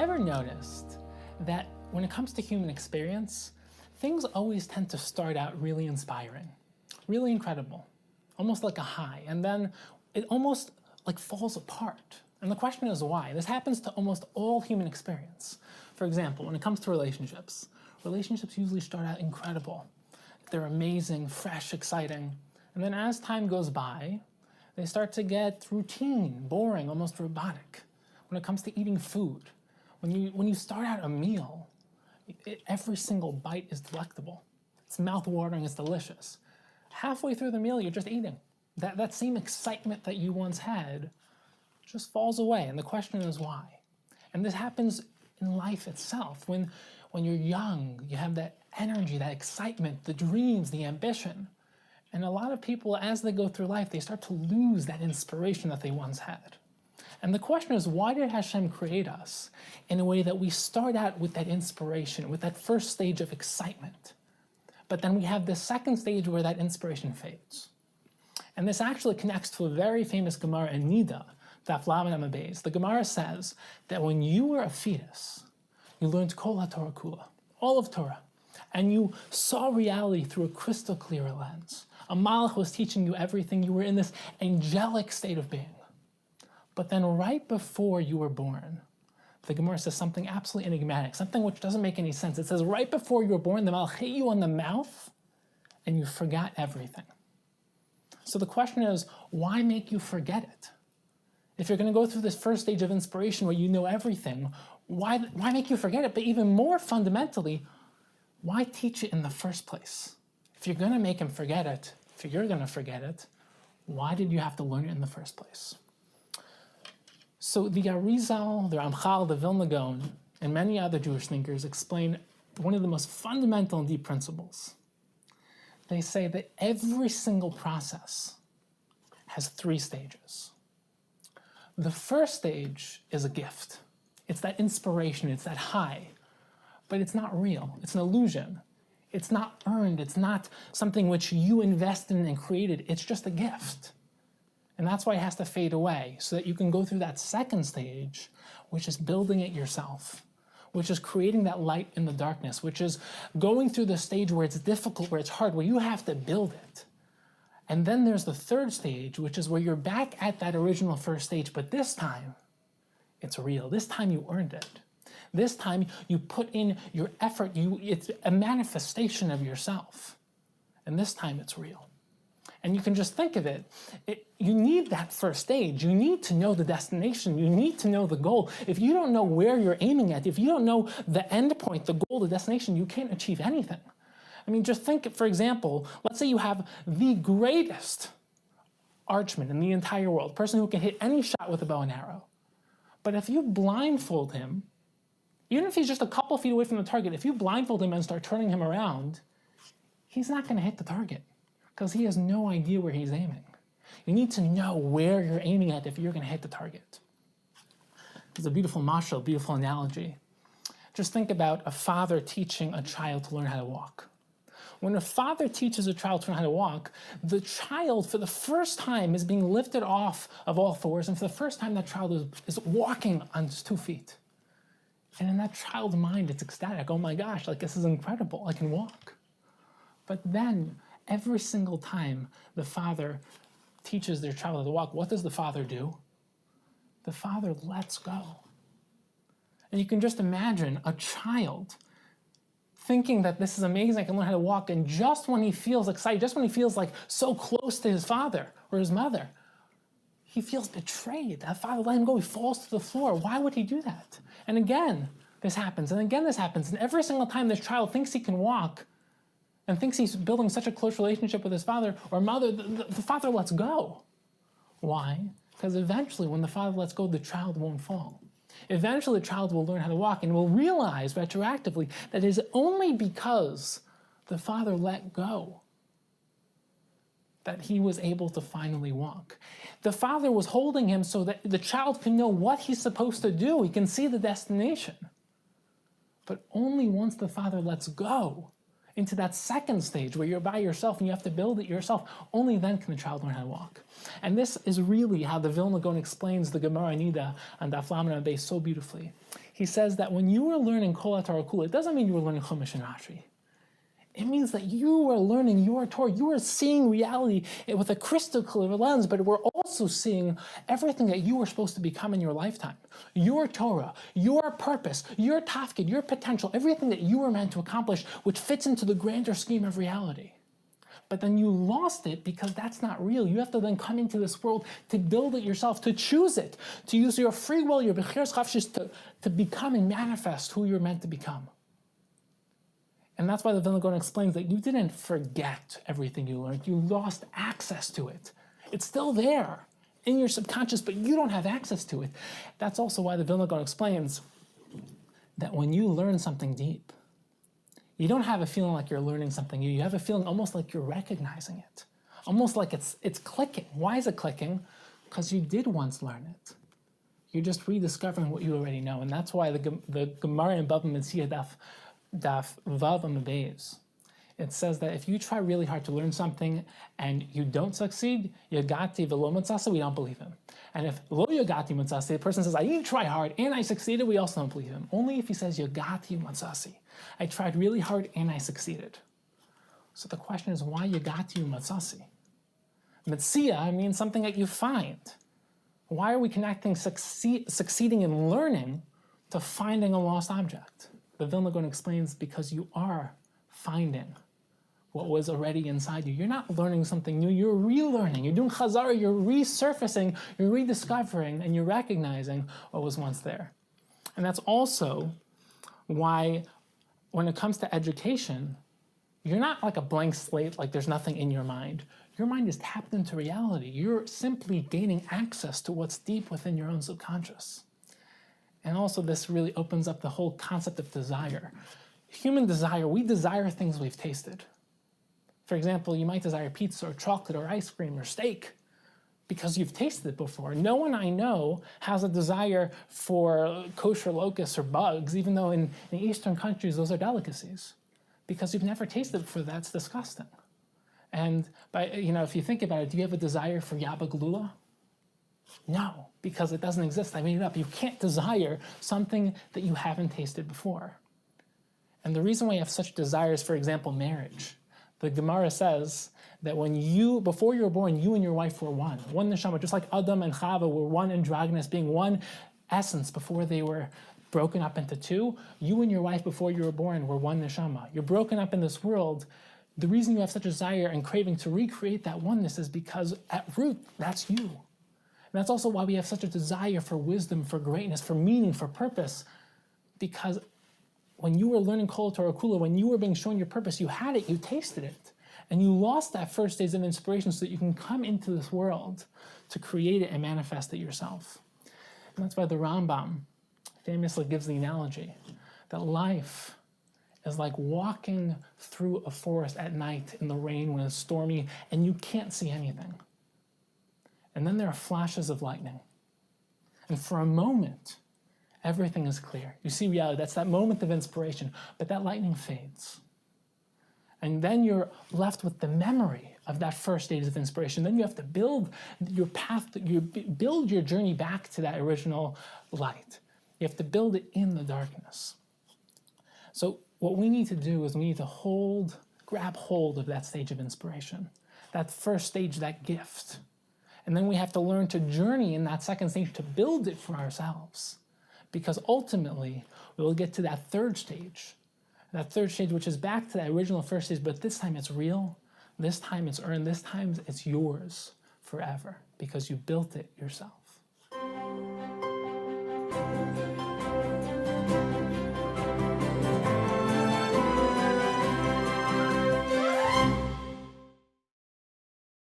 ever noticed that when it comes to human experience, things always tend to start out really inspiring, really incredible, almost like a high, and then it almost like falls apart. And the question is why? This happens to almost all human experience. For example, when it comes to relationships usually start out incredible. They're amazing, fresh, exciting. And then as time goes by, they start to get routine, boring, almost robotic. When it comes to eating food, when you start out a meal, every single bite is delectable. It's mouth-watering, it's delicious. Halfway through the meal, you're just eating. That same excitement that you once had just falls away, and the question is why? And this happens in life itself. When you're young, you have that energy, that excitement, the dreams, the ambition. And a lot of people, as they go through life, they start to lose that inspiration that they once had. And the question is, why did Hashem create us in a way that we start out with that inspiration, with that first stage of excitement, but then we have the second stage where that inspiration fades? And this actually connects to a very famous Gemara in Nida, Daf Lamed Amud Beis. The Gemara says that when you were a fetus, you learned Kol HaTorah Kula, all of Torah, and you saw reality through a crystal clear lens. A malach was teaching you everything. You were in this angelic state of being. But then right before you were born, the Gemara says something absolutely enigmatic, something which doesn't make any sense. It says right before you were born, the malach hit you on the mouth, and you forgot everything. So the question is, why make you forget it? If you're going to go through this first stage of inspiration where you know everything, why make you forget it? But even more fundamentally, why teach it in the first place? If you're going to make him forget it, if you're going to forget it, why did you have to learn it in the first place? So the Arizal, the Ramchal, the Vilna Gaon, and many other Jewish thinkers explain one of the most fundamental and deep principles. They say that every single process has three stages. The first stage is a gift. It's that inspiration, it's that high, but it's not real, it's an illusion. It's not earned, it's not something which you invested in and created, it's just a gift. And that's why it has to fade away, so that you can go through that second stage, which is building it yourself, which is creating that light in the darkness, which is going through the stage where it's difficult, where it's hard, where you have to build it. And then there's the third stage, which is where you're back at that original first stage, but this time, it's real. This time you earned it. This time you put in your effort, it's a manifestation of yourself. And this time it's real. And you can just think of it, you need that first stage. You need to know the destination. You need to know the goal. If you don't know where you're aiming at, if you don't know the end point, the goal, the destination, you can't achieve anything. I mean, just think, for example, let's say you have the greatest archman in the entire world, a person who can hit any shot with a bow and arrow. But if you blindfold him, even if he's just a couple feet away from the target, if you blindfold him and start turning him around, he's not going to hit the target because he has no idea where he's aiming. You need to know where you're aiming at if you're going to hit the target. It's a beautiful mashal, beautiful analogy. Just think about a father teaching a child to learn how to walk. When a father teaches a child to learn how to walk, the child, for the first time, is being lifted off of all fours, and for the first time, that child is walking on his 2 feet. And in that child's mind, it's ecstatic. Oh my gosh, like this is incredible, I can walk. But then, every single time the father teaches their child how to walk, what does the father do? The father lets go. And you can just imagine a child thinking that this is amazing, I can learn how to walk, and just when he feels excited, just when he feels like so close to his father or his mother, he feels betrayed. That father let him go, he falls to the floor. Why would he do that? And again, this happens, and again this happens, and every single time this child thinks he can walk and thinks he's building such a close relationship with his father or mother, the father lets go. Why? Because eventually when the father lets go, the child won't fall. Eventually the child will learn how to walk and will realize retroactively that it is only because the father let go that he was able to finally walk. The father was holding him so that the child can know what he's supposed to do. He can see the destination. But only once the father lets go into that second stage where you're by yourself and you have to build it yourself, only then can the child learn how to walk. And this is really how the Vilna Gaon explains the Gemara Nida and Daf Lamed Amud Beis so beautifully. he says that when you were learning Kol HaTorah Kula, it doesn't mean you were learning Chumash and Rashi. It means that you were learning your Torah. You were seeing reality with a crystal clear lens, but we're also seeing everything that you were supposed to become in your lifetime. Your Torah, your purpose, your tafkid, your potential, everything that you were meant to accomplish, which fits into the grander scheme of reality. But then you lost it because that's not real. You have to then come into this world to build it yourself, to choose it, to use your free will, your bechiras chafshis, to become and manifest who you're meant to become. And that's why the Vilna Gaon explains that you didn't forget everything you learned. You lost access to it. It's still there in your subconscious, but you don't have access to it. That's also why the Vilna Gaon explains that when you learn something deep, you don't have a feeling like you're learning something new. You have a feeling almost like you're recognizing it, almost like it's clicking. Why is it clicking? Because you did once learn it. You're just rediscovering what you already know. And that's why the Gemara in Bava Metzia Daf Vav Amud Beis, it says that if you try really hard to learn something and you don't succeed, yagati v'lo matzasi, we don't believe him. And if lo yagati matzasi, the person says, I didn't try hard and I succeeded, we also don't believe him. Only if he says yagati matzasi, I tried really hard and I succeeded. So the question is, why yagati matzasi? Metzia means something that you find. Why are we connecting succeeding in learning to finding a lost object? The Vilna Gaon explains because you are finding what was already inside you. You're not learning something new, you're relearning. You're doing chazara, you're resurfacing, you're rediscovering, and you're recognizing what was once there. And that's also why when it comes to education, you're not like a blank slate, like there's nothing in your mind. Your mind is tapped into reality. You're simply gaining access to what's deep within your own subconscious. And also this really opens up the whole concept of desire. Human desire, we desire things we've tasted. For example, you might desire pizza or chocolate or ice cream or steak because you've tasted it before. No one I know has a desire for kosher locusts or bugs, even though in Eastern countries those are delicacies. Because you've never tasted it before, that's disgusting. And if you think about it, do you have a desire for yaba glula? No, because it doesn't exist. I made it up. You can't desire something that you haven't tasted before. And the reason why you have such desires, for example, marriage. The Gemara says that before you were born, you and your wife were one neshama, just like Adam and Chava were one androgynous being, one essence before they were broken up into two. You and your wife before you were born were one neshama. You're broken up in this world. The reason you have such a desire and craving to recreate that oneness is because at root, that's you. And that's also why we have such a desire for wisdom, for greatness, for meaning, for purpose. Because when you were learning Kol Torah Kula, when you were being shown your purpose, you had it, you tasted it. And you lost that first stage of inspiration so that you can come into this world to create it and manifest it yourself. And that's why the Rambam famously gives the analogy that life is like walking through a forest at night in the rain when it's stormy and you can't see anything. And then there are flashes of lightning. And for a moment, everything is clear. You see reality, that's that moment of inspiration, but that lightning fades. And then you're left with the memory of that first stage of inspiration. Then you have to build your path, build your journey back to that original light. You have to build it in the darkness. So what we need to do is we need to grab hold of that stage of inspiration, that first stage, that gift. And then we have to learn to journey in that second stage to build it for ourselves. Because ultimately, we will get to that third stage, which is back to that original first stage, but this time it's real, this time it's earned, this time it's yours forever, because you built it yourself.